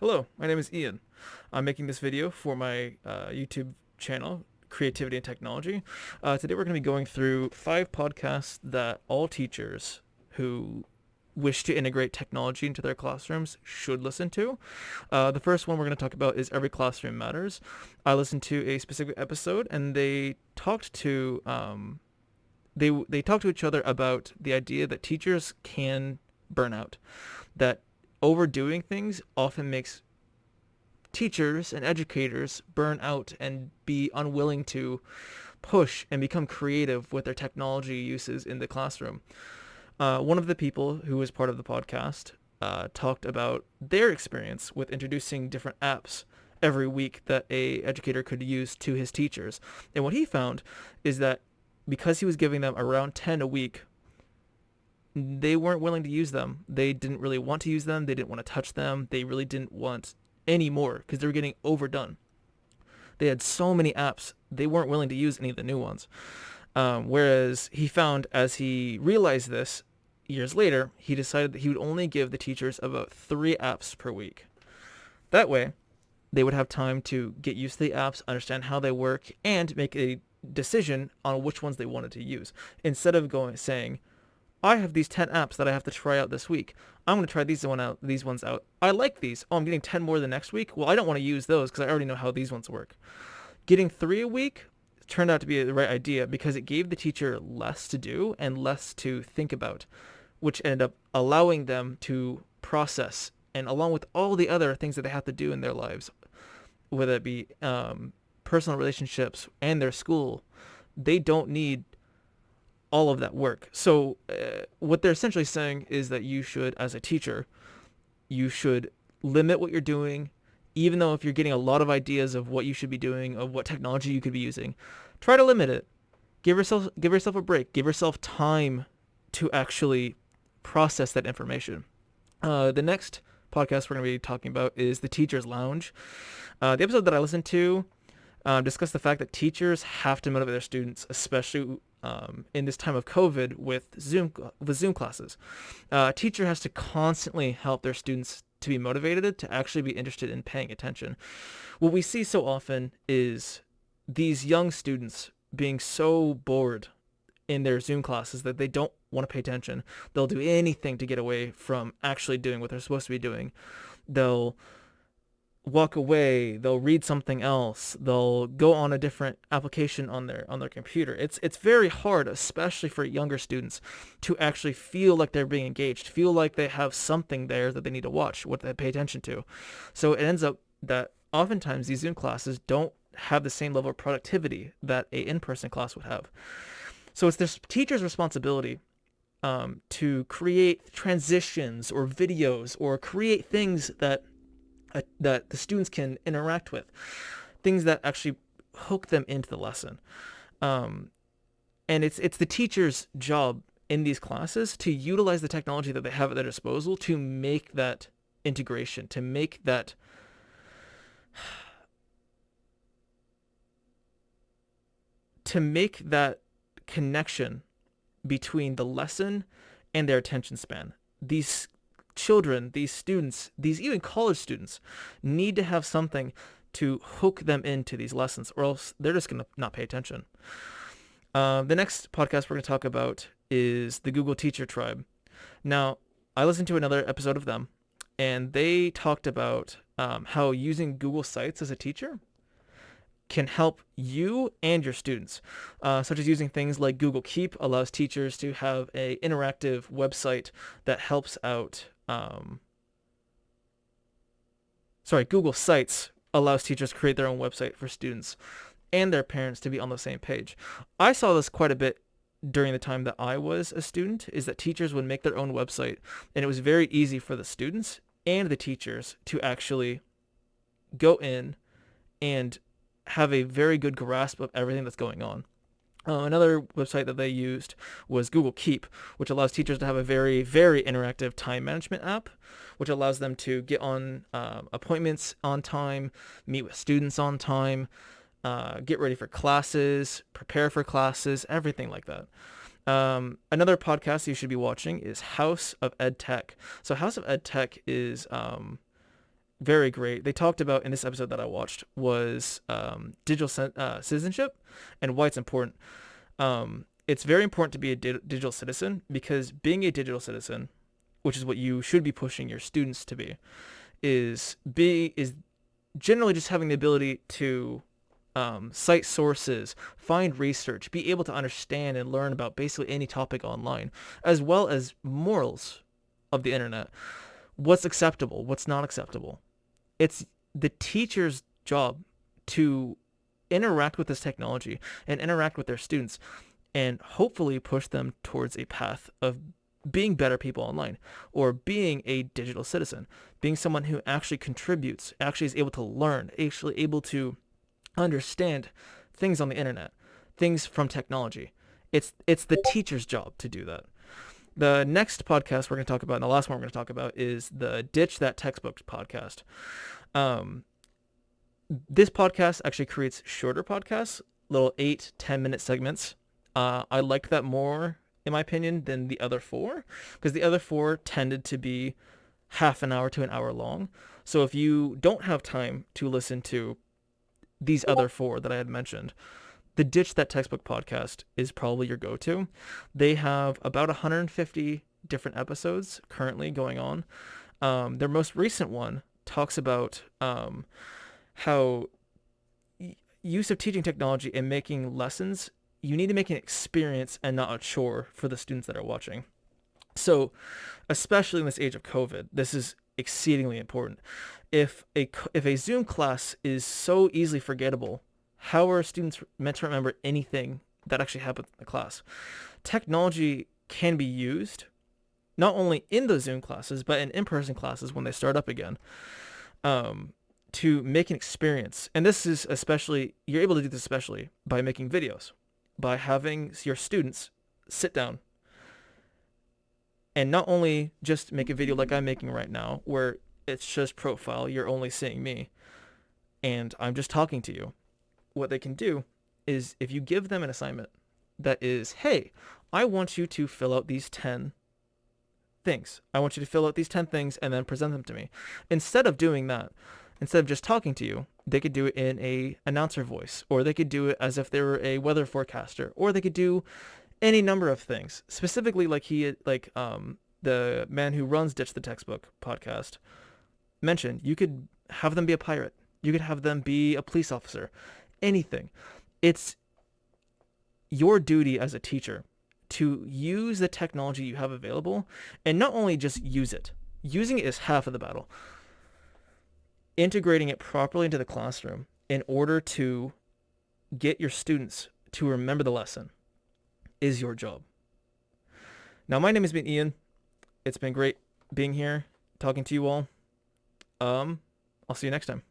Hello, my name is Ian. I'm making this video for my YouTube channel, Creativity and Technology. Today we're going to be going through 5 podcasts that all teachers who wish to integrate technology into their classrooms should listen to. The first one we're going to talk about is Every Classroom Matters. I listened to a specific episode, and they talked to they talked to each other about the idea that teachers can burn out, that overdoing things often makes teachers and educators burn out and be unwilling to push and become creative with their technology uses in the classroom. One of the people who was part of the podcast talked about their experience with introducing different apps every week that a educator could use to his teachers. And what he found is that because he was giving them around 10 a week, they weren't willing to use them. They didn't really want to use them. They didn't want to touch them. They really didn't want any more because they were getting overdone. They had so many apps, they weren't willing to use any of the new ones. Whereas he found, as he realized this years later, he decided that he would only give the teachers about 3 apps per week. That way, they would have time to get used to the apps, understand how they work, and make a decision on which ones they wanted to use. Instead of saying, I have these 10 apps that I have to try out this week. I'm going to try these ones out. I like these. Oh, I'm getting 10 more the next week. Well, I don't want to use those because I already know how these ones work. Getting 3 a week turned out to be the right idea because it gave the teacher less to do and less to think about, which ended up allowing them to process, and along with all the other things that they have to do in their lives, whether it be personal relationships and their school, they don't need all of that work. So what they're essentially saying is that you should, as a teacher, you should limit what you're doing, even though if you're getting a lot of ideas of what you should be doing, of what technology you could be using, try to limit it. Give yourself a break. Give yourself time to actually process that information. The next podcast we're going to be talking about is The Teacher's Lounge. The episode that I listened to discussed the fact that teachers have to motivate their students, especially in this time of COVID with Zoom classes. A teacher has to constantly help their students to be motivated, to actually be interested in paying attention. What we see so often is these young students being so bored in their Zoom classes that they don't want to pay attention. They'll do anything to get away from actually doing what they're supposed to be doing. They'll walk away, they'll read something else, they'll go on a different application on their computer. It's very hard, especially for younger students, to actually feel like they're being engaged, feel like they have something there that they need to watch, what they pay attention to. So it ends up that oftentimes these Zoom classes don't have the same level of productivity that a in-person class would have. So it's this teacher's responsibility to create transitions or videos or create things that the students can interact with, things that actually hook them into the lesson. And it's the teacher's job in these classes to utilize the technology that they have at their disposal to make that integration, to make that connection between the lesson and their attention span. These children, these students, these even college students need to have something to hook them into these lessons, or else they're just going to not pay attention. The next podcast we're going to talk about is the Google Teacher Tribe. Now, I listened to another episode of them, and they talked about how using Google Sites as a teacher can help you and your students, such as using things like Google Keep allows teachers to have an interactive website that helps out. Google Sites allows teachers to create their own website for students and their parents to be on the same page. I saw this quite a bit during the time that I was a student, is that teachers would make their own website, and it was very easy for the students and the teachers to actually go in and have a very good grasp of everything that's going on. Another website that they used was Google Keep, which allows teachers to have a very, very interactive time management app, which allows them to get on appointments on time, meet with students on time, get ready for classes, prepare for classes, everything like that. Another podcast you should be watching is House of Ed Tech. So House of Ed Tech is very great. They talked about in this episode that I watched was digital citizenship and why it's important. It's very important to be a digital citizen because being a digital citizen, which is what you should be pushing your students to be, is generally just having the ability to cite sources, find research, be able to understand and learn about basically any topic online, as well as morals of the internet. What's acceptable, what's not acceptable. It's the teacher's job to interact with this technology and interact with their students and hopefully push them towards a path of being better people online, or being a digital citizen, being someone who actually contributes, actually is able to learn, actually able to understand things on the internet, things from technology. It's the teacher's job to do that. The next podcast we're going to talk about, and the last one we're going to talk about, is the Ditch That Textbook podcast. This podcast actually creates shorter podcasts, little 8-10 minute segments. I liked that more, in my opinion, than the other 4, because the other 4 tended to be half an hour to an hour long. So if you don't have time to listen to these other 4 that I had mentioned, the Ditch That Textbook podcast is probably your go-to. They have about 150 different episodes currently going on. Their most recent one talks about how use of teaching technology and making lessons, you need to make an experience and not a chore for the students that are watching. So, especially in this age of COVID, this is exceedingly important. If a Zoom class is so easily forgettable, how are students meant to remember anything that actually happened in the class? Technology can be used not only in those Zoom classes, but in in-person classes when they start up again, to make an experience. And this is especially, you're able to do this especially by making videos, by having your students sit down and not only just make a video like I'm making right now, where it's just profile, you're only seeing me, and I'm just talking to you. What they can do is, if you give them an assignment that is, hey, I want you to fill out these 10 things. I want you to fill out these 10 things and then present them to me. Instead of doing that, instead of just talking to you, they could do it in a announcer voice, or they could do it as if they were a weather forecaster, or they could do any number of things. Specifically, like the man who runs Ditch the Textbook podcast mentioned, you could have them be a pirate. You could have them be a police officer. Anything. It's your duty as a teacher to use the technology you have available, and not only just use it. Using it is half of the battle. Integrating it properly into the classroom in order to get your students to remember the lesson is your job. Now, my name has been Ian. It's been great being here, talking to you all. I'll see you next time.